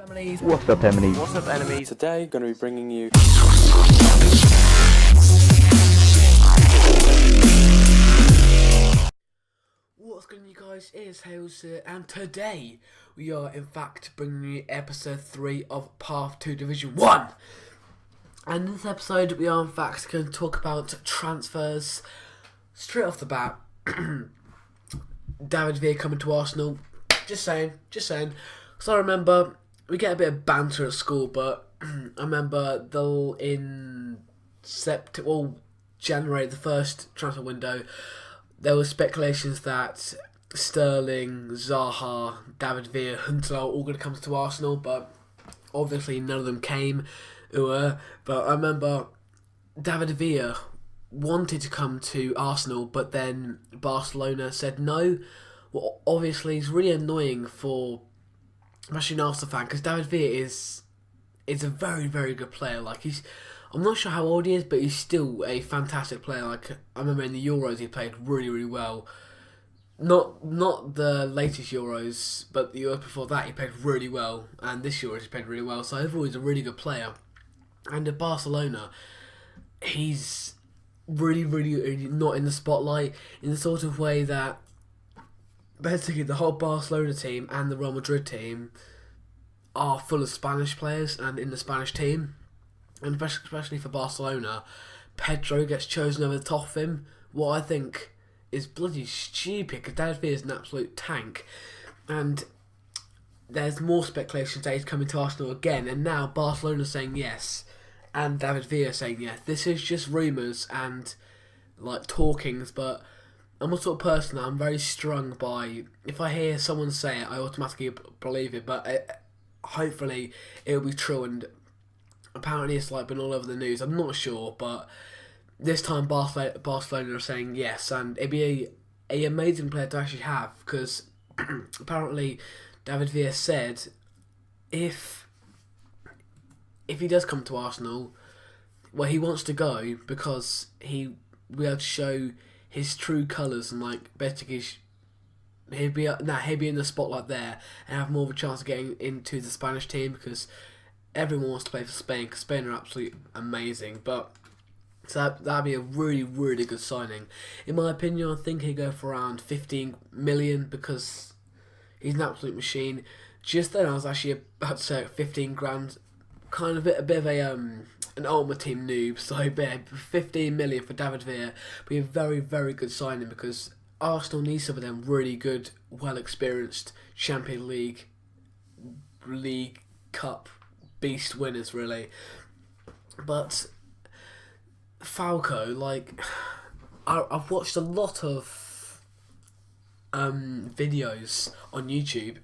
Enemies. What's up, enemies? What's up, enemies? Today, going to be bringing you... What's going on, you guys? It's Hales here, and today we are in fact bringing you episode 3 of Path to Division 1. And in this episode we are in fact going to talk about transfers straight off the bat. David Villa coming to Arsenal. Just saying. So I remember we get a bit of banter at school, but I remember in January, the first transfer window, there were speculations that Sterling, Zaha, David Villa, Huntelaar are all going to come to Arsenal, but obviously none of them came. But I remember David Villa wanted to come to Arsenal, but then Barcelona said no. Well, obviously it's really annoying for especially an Arsenal fan, because David Villa is a very, very good player. Like, I'm not sure how old he is, but he's still a fantastic player. Like, I remember in the Euros he played really, really well. Not the latest Euros, but the Euros before that he played really well, and this Euros he played really well. So overall he's a really good player. And at Barcelona, he's really, really not in the spotlight in the sort of way that basically the whole Barcelona team and the Real Madrid team are full of Spanish players, and in the Spanish team, and especially for Barcelona, Pedro gets chosen over the top of him, what I think is bloody stupid, because David Villa is an absolute tank, and there's more speculations that he's coming to Arsenal again, and now Barcelona's saying yes, and David Villa saying yes. This is just rumours and like talkings, but I'm a sort of person that I'm very strung by, if I hear someone say it, I automatically believe it, but hopefully it'll be true, and apparently it's like been all over the news. I'm not sure, but this time Barcelona are saying yes, and it'd be a amazing player to actually have, because apparently David Villa said if he does come to Arsenal, well, he wants to go because he'll be able to show his true colours, and like basically he'd be in the spotlight there and have more of a chance of getting into the Spanish team, because everyone wants to play for Spain, because Spain are absolutely amazing. But so that'd be a really, really good signing. In my opinion, I think he'd go for around 15 million, because he's an absolute machine. Just then I was actually about to say 15 grand, kind of a bit of an Ultimate Team noob, so 15 million for David Villa would be a very, very good signing, because Arsenal need some of them really good, well experienced Champions League Cup beast winners, really. But Falco, like, I've watched a lot of videos on YouTube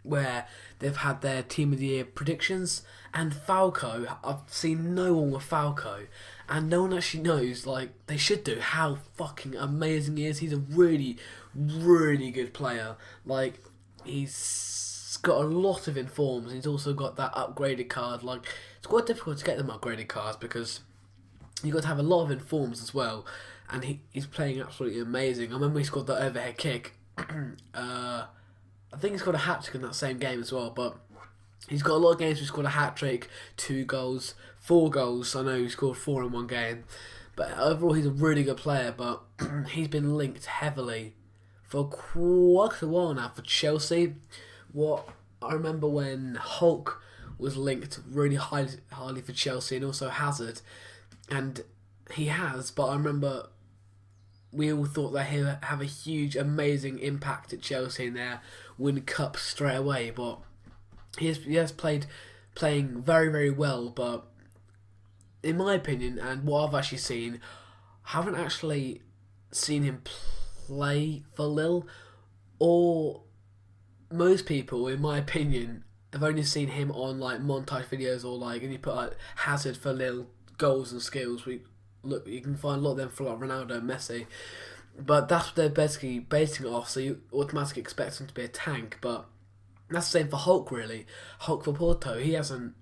where they've had their Team of the Year predictions, and Falco, I've seen no one with Falco, and no one actually knows, like they should do, how fucking amazing he is. He's a really, really good player. Like, he's got a lot of informs, and he's also got that upgraded card. Like, it's quite difficult to get them upgraded cards, because you've got to have a lot of informs as well, and he's playing absolutely amazing. I remember he scored that overhead kick. I think he's got a hat-trick in that same game as well, but he's got a lot of games where he's scored a hat-trick, 2 goals, 4 goals. I know he scored 4 in one game, but overall he's a really good player. But he's been linked heavily for quite a while now for Chelsea. What I remember when Hulk was linked really highly for Chelsea, and also Hazard, and he has, but I remember we all thought that he'll have a huge, amazing impact at Chelsea and there win cups straight away. But he has playing very, very well. But in my opinion, and what I've actually seen, I haven't actually seen him play for Lille. Or most people, in my opinion, have only seen him on like montage videos, or like, and you put like Hazard for Lille goals and skills. Look, you can find a lot of them for like Ronaldo and Messi, but that's what they're basically basing it off, so you automatically expect him to be a tank. But that's the same for Hulk, really. Hulk for Porto, he is an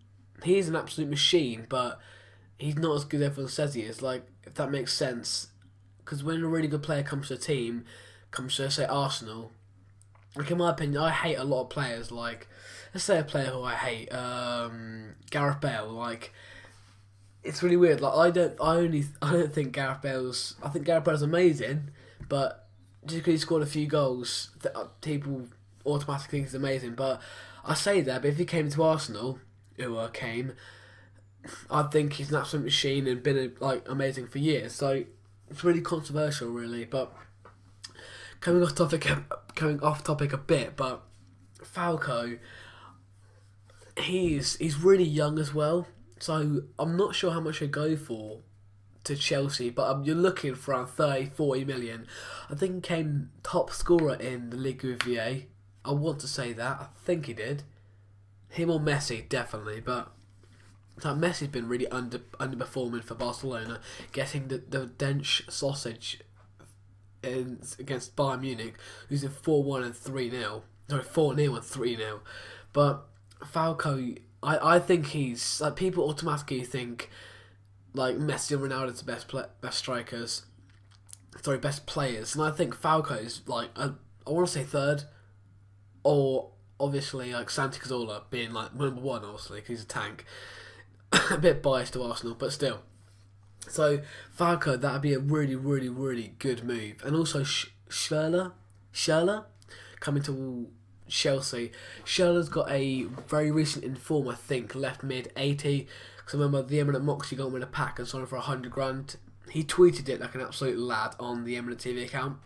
absolute machine, but he's not as good as everyone says he is, like, if that makes sense. Because when a really good player comes to a team, comes to, say, Arsenal, like, in my opinion, I hate a lot of players like let's say a player who I hate, Gareth Bale. Like, it's really weird. Like, I don't think Gareth Bale's. I think Gareth Bale's amazing, but just because he scored a few goals, people automatically think he's amazing. But I say that, but if he came to Arsenal, I think he's an absolute machine and been like amazing for years. So it's really controversial, really. But coming off topic a bit, but Falco, he's really young as well. So I'm not sure how much they go for to Chelsea, but you're looking for around 30-40 million. I think he came top scorer in the league with VA. I want to say that. I think he did. Him or Messi, definitely. But Messi's been really underperforming for Barcelona, getting the Dench sausage against Bayern Munich, losing 4-1 and 3-0. Sorry, 4-0 and 3-0. But Falco, I think he's like, people automatically think like Messi and Ronaldo's the best strikers, best players, and I think Falco's like I want to say third, or obviously like Santi Cazorla being like number one, obviously because he's a tank. A bit biased to Arsenal, but still. So Falco, that'd be a really, really, really good move, and also Schürrle coming to Chelsea. Schürrle's got a very recent inform, I think, left mid 80. Because I remember the Eminent Moxie got him in a pack and sold him for 100 grand. He tweeted it like an absolute lad on the Eminent TV account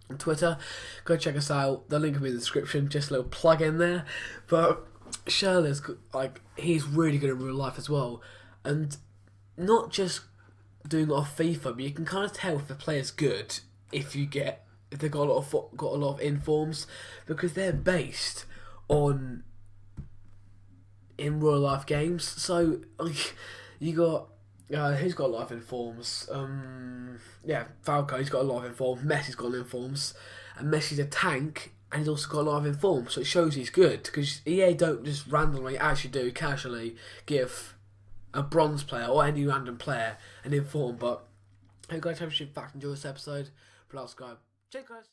on Twitter. Go check us out. The link will be in the description. Just a little plug in there. But Schürrle's like, he's really good in real life as well, and not just doing it off FIFA, but you can kind of tell if the player's good if they've got a lot of informs, because they're based on in real life games. So like, you got who's got a lot of informs? Falco, he's got a lot of informs. Messi's got informs, and Messi's a tank, and he's also got a lot of informs. So it shows he's good, because EA don't just randomly, actually casually give a bronze player or any random player an inform. But hey guys, hope you enjoyed this episode. Please subscribe. Cheers guys.